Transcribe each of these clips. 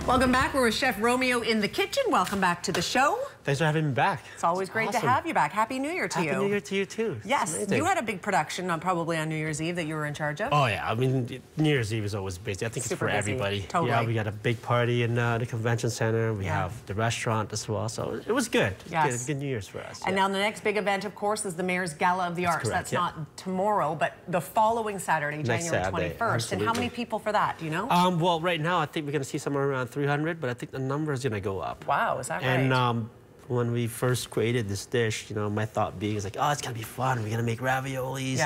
Welcome back. We're with Chef Romeo in the kitchen. Welcome back to the show. Thanks for having me back. It's always great to have you back. Happy New Year to you. Happy New Year to you, too. Yes. You had a big production probably on New Year's Eve that you were in charge of. Oh, yeah. I mean, New Year's Eve is always busy. I think Super it's for busy. everybody. Totally. Yeah, we got a big party in the convention center. We have the restaurant as well. So it was good. Yes. Good New Year's for us. And now the next big event, of course, is the Mayor's Gala of the Arts. Correct, That's not tomorrow, but the following Saturday, January 21st. Absolutely. And how many people for that? Do you know? Well, right now, I think we're going to see somewhere around 300, but I think the number is going to go up. Wow, is that right? And when we first created this dish, you know, my thought being is like, oh, it's gonna be fun. We're gonna make raviolis,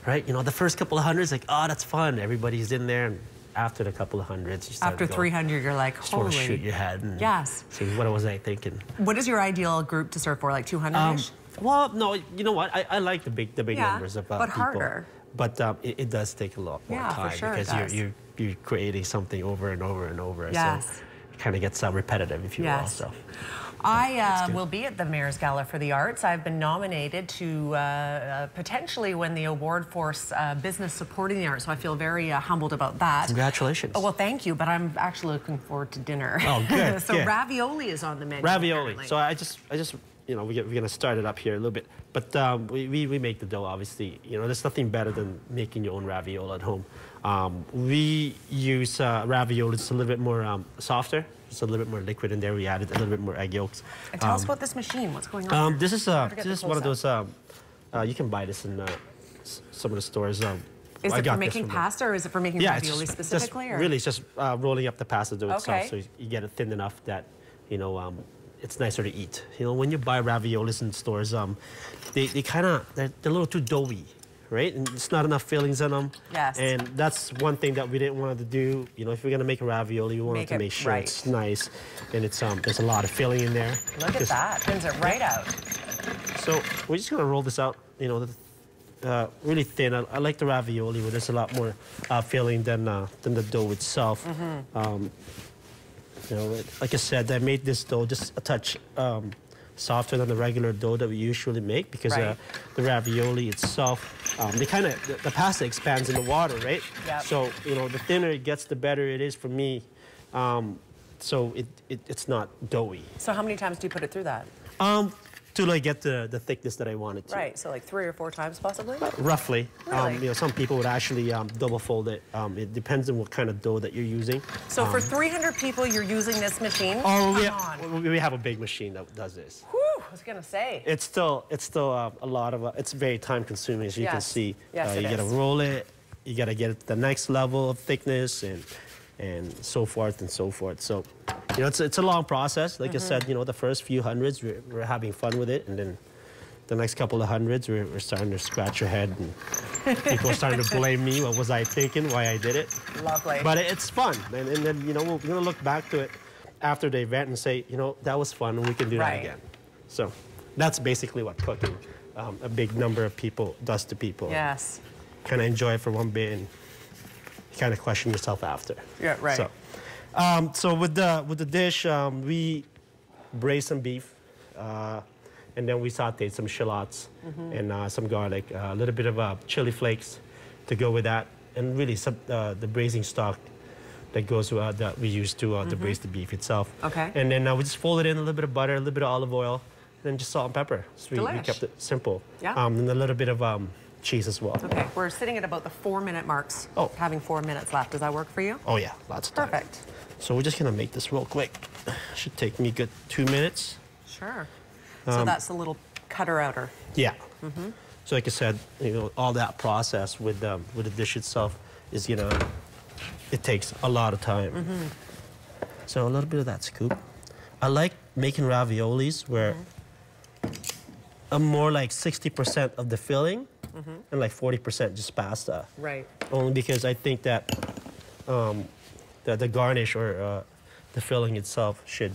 right? You know, the first couple of hundreds, like, oh, that's fun. Everybody's in there, and after the couple of hundreds, you start after 300, you're like, holy. Just shoot your head. And yes. See, what was I thinking? What is your ideal group to serve for? Like 200-ish? Well, no, you know what? I like the big numbers of but people. harder. But it does take a lot more time for sure because you're creating something over and over and over. Yes. So it kind of gets repetitive, if you will. So. I will be at the Mayor's Gala for the Arts. I've been nominated to potentially win the award for business supporting the arts, so I feel very humbled about that. Congratulations. Oh, well, thank you, but I'm actually looking forward to dinner. Oh, good. So good. Ravioli is on the menu. Ravioli. Apparently. So I just, you know, we're gonna start it up here a little bit, but we make the dough. Obviously, you know, there's nothing better than making your own ravioli at home. We use ravioli. It's a little bit more softer. It's a little bit more liquid in there. We added a little bit more egg yolks. And tell us about this machine. What's going on? This is one of those. You can buy this in some of the stores. Is it for making pasta, or is it for making ravioli specifically? Really, it's just rolling up the pasta dough itself, so you get it thin enough that, you know, it's nicer to eat. You know, when you buy raviolis in stores, they're a little too doughy, right? And it's not enough fillings in them. Yes. And that's one thing that we didn't want to do. You know, if we're gonna make a ravioli, we wanted to make sure it's nice and it's there's a lot of filling in there. Look at that, thins it right out. So we're just gonna roll this out, you know, really thin. I like the ravioli where there's a lot more filling than the dough itself. You know, like I said, I made this dough just a touch softer than the regular dough that we usually make because the ravioli itself, the pasta expands in the water, right? Yep. So, you know, the thinner it gets, the better it is for me. So it's not doughy. So how many times do you put it through that? To like get the thickness that I wanted to. Right, so like 3 or 4 times possibly? Roughly. Really? You know, some people would actually double fold it. It depends on what kind of dough that you're using. So for 300 people, you're using this machine? Oh, we have a big machine that does this. Whew, I was gonna say. It's still a lot of, it's very time consuming, as you can see. Yes, you gotta roll it, you gotta get it to the next level of thickness and so forth and so forth. So, you know, it's a long process. Like I said, you know, the first few hundreds, we're having fun with it. And then the next couple of hundreds, we're starting to scratch your head. And people are starting to blame me. What was I thinking? Why I did it? Lovely. But it's fun. And then, you know, we're going to look back to it after the event and say, you know, that was fun and we can do that again. So that's basically what cooking, a big number of people, does to people. Yes. Kind of enjoy it for one bit and kind of question yourself after. Yeah, right. So with the dish, we braised some beef, and then we sauteed some shallots and some garlic, a little bit of chili flakes to go with that, and really some the braising stock that goes that we use to braise the beef itself. Okay. And then we just folded in a little bit of butter, a little bit of olive oil, and then just salt and pepper. So we kept it simple. Yeah. And a little bit of cheese as well. Okay, we're sitting at about the 4-minute marks. Oh. Having 4 minutes left. Does that work for you? Oh yeah, lots of time. Perfect. So we're just gonna make this real quick. Should take me a good 2 minutes. Sure. So that's a little cutter outer. Yeah. So like I said, you know, all that process with the dish itself is, you know, it takes a lot of time. So a little bit of that scoop. I like making raviolis where I'm more like 60% of the filling and like 40% just pasta. Right. Only because I think that the garnish or the filling itself should,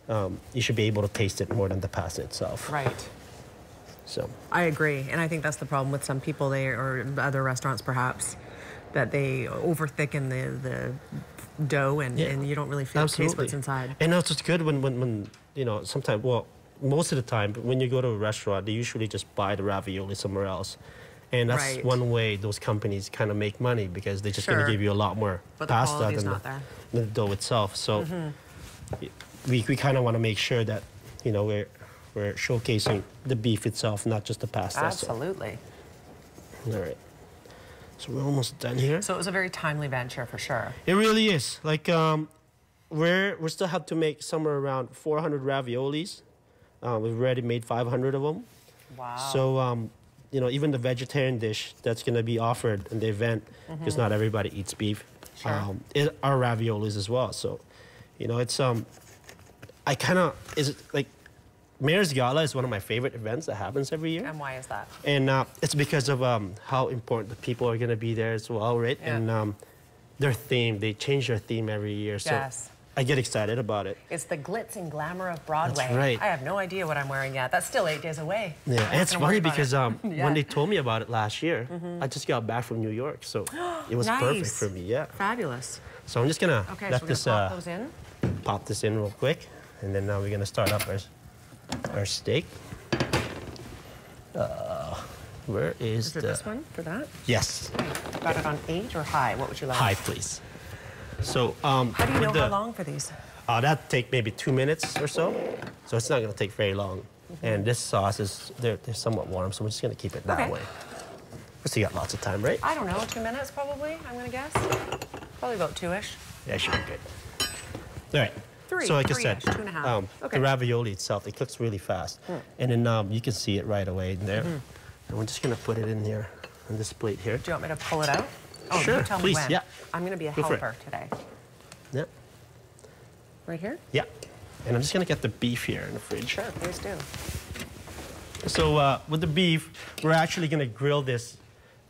you should be able to taste it more than the pasta itself. Right. So. I agree, and I think that's the problem with some people, or other restaurants perhaps, that they over thicken the dough and you don't really feel taste what's inside. And that's what's good when you know, sometimes, well, most of the time when you go to a restaurant, they usually just buy the ravioli somewhere else. And that's one way those companies kind of make money, because they're just going to give you a lot more pasta than the dough itself. So we kind of want to make sure that, you know, we're showcasing the beef itself, not just the pasta. Absolutely. So. All right. So we're almost done here. So it was a very timely venture for sure. It really is. Like, we still have to make somewhere around 400 raviolis. We've already made 500 of them. Wow. So, you know, even the vegetarian dish that's going to be offered in the event, because not everybody eats beef, are raviolis as well. So, you know, it's, I kind of, like, Mayor's Gala is one of my favorite events that happens every year. And why is that? And it's because of how important the people are going to be there as well, right? Yeah. And their theme, they change their theme every year. So I get excited about it. It's the glitz and glamour of Broadway. That's right. I have no idea what I'm wearing yet. That's still 8 days away. Yeah, and it's funny because when they told me about it last year, I just got back from New York, so it was perfect for me. Yeah. Fabulous. So I'm just gonna let this pop this in real quick, and then we're gonna start up our steak. Where is it this one for that? Yes. Got it on 8 or high? What would you like? High, please. So how do you know how long for these? That'd take maybe 2 minutes or so. So it's not gonna take very long. And this sauce is they're somewhat warm, so we're just gonna keep it that way. We still got lots of time, right? I don't know, 2 minutes probably. I'm gonna guess. Probably about 2-ish. Yeah, should be good. All right. 3. So like I said, 2.5. the ravioli itself, it cooks really fast. And then you can see it right away in there. And we're just gonna put it in here on this plate here. Do you want me to pull it out? Oh, sure, you tell please. Me when. Yeah. I'm gonna be a helper today. Yep. Right here? Yeah. And I'm just gonna get the beef here in the fridge. Sure, please do. So with the beef, we're actually gonna grill this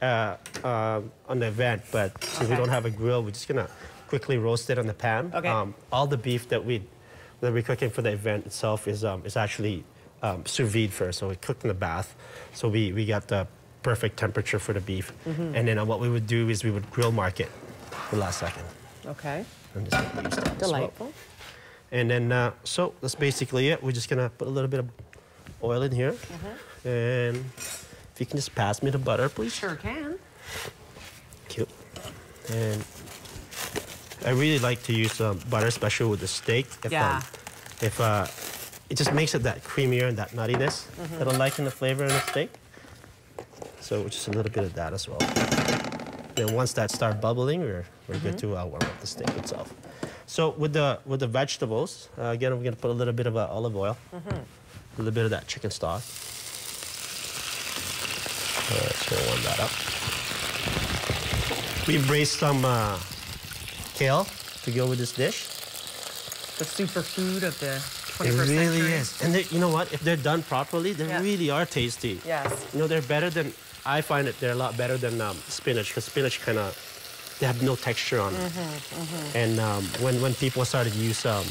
on the event, but since we don't have a grill, we're just gonna quickly roast it on the pan. Okay. All the beef that we're cooking for the event itself is actually sous vide first, so we cooked in the bath. So we got the perfect temperature for the beef. And then what we would do is we would grill mark it the last second. Okay. I'm just gonna use that. Delightful. Well. And then, so that's basically it. We're just gonna put a little bit of oil in here. And if you can just pass me the butter, please. Sure can. Cute. And I really like to use butter, especially with the steak. If it just makes it that creamier and that nuttiness that I like in the flavor in the steak. So just a little bit of that as well. Then once that starts bubbling, we're good to warm up the steak itself. So with the vegetables, again, we're gonna put a little bit of olive oil, a little bit of that chicken stock. Just gonna warm that up. We braised some kale to go with this dish. The superfood of the 21st century. It really century. is. And you know what? If they're done properly, they really are tasty. Yes. You know, they're better than, I find it they're a lot better than spinach, because spinach kind of, they have no texture on it. And when people started to use, well,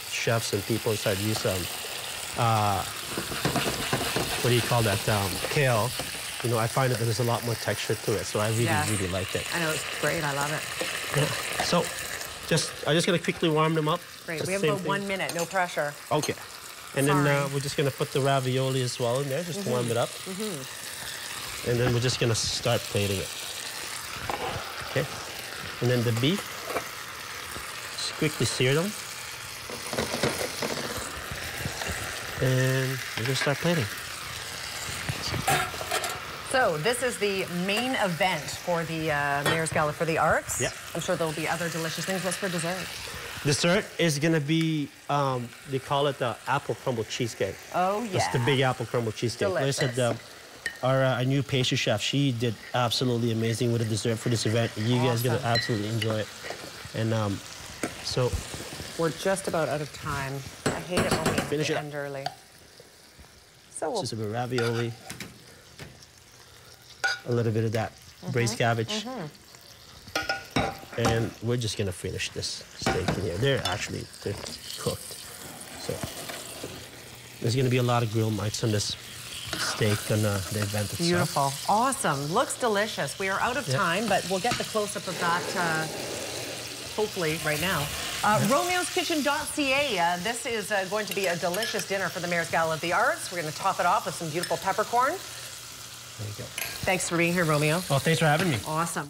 chefs and people started to use, what do you call that, kale, you know, I find that there's a lot more texture to it. So I really like it. I know, it's great. I love it. Yeah. So I'm just going to quickly warm them up. Great. We have about 1 minute, no pressure. Okay. And then we're just going to put the ravioli as well in there, just to warm it up. And then we're just going to start plating it. Okay. And then the beef, just quickly sear them. And we're going to start plating. So this is the main event for the Mayor's Gala for the Arts. Yeah. I'm sure there'll be other delicious things. What's for dessert? Dessert is going to be, they call it the apple crumble cheesecake. Oh, yeah. It's the big apple crumble cheesecake. Delicious. Like I said, our new pastry chef, she did absolutely amazing with the dessert for this event. You guys are going to absolutely enjoy it. And so... We're just about out of time. I hate it when we finish it end early. So we'll... Just a bit of ravioli. A little bit of that braised cabbage. And we're just gonna finish this steak in here. They're cooked. So there's gonna be a lot of grill marks on this steak on the event itself. Beautiful, awesome, looks delicious. We are out of time, but we'll get the close-up of that hopefully right now. Romeo'sKitchen.ca. This is going to be a delicious dinner for the Mayor's Gala of the Arts. We're gonna top it off with some beautiful peppercorn. There you go. Thanks for being here, Romeo. Well, thanks for having me. Awesome.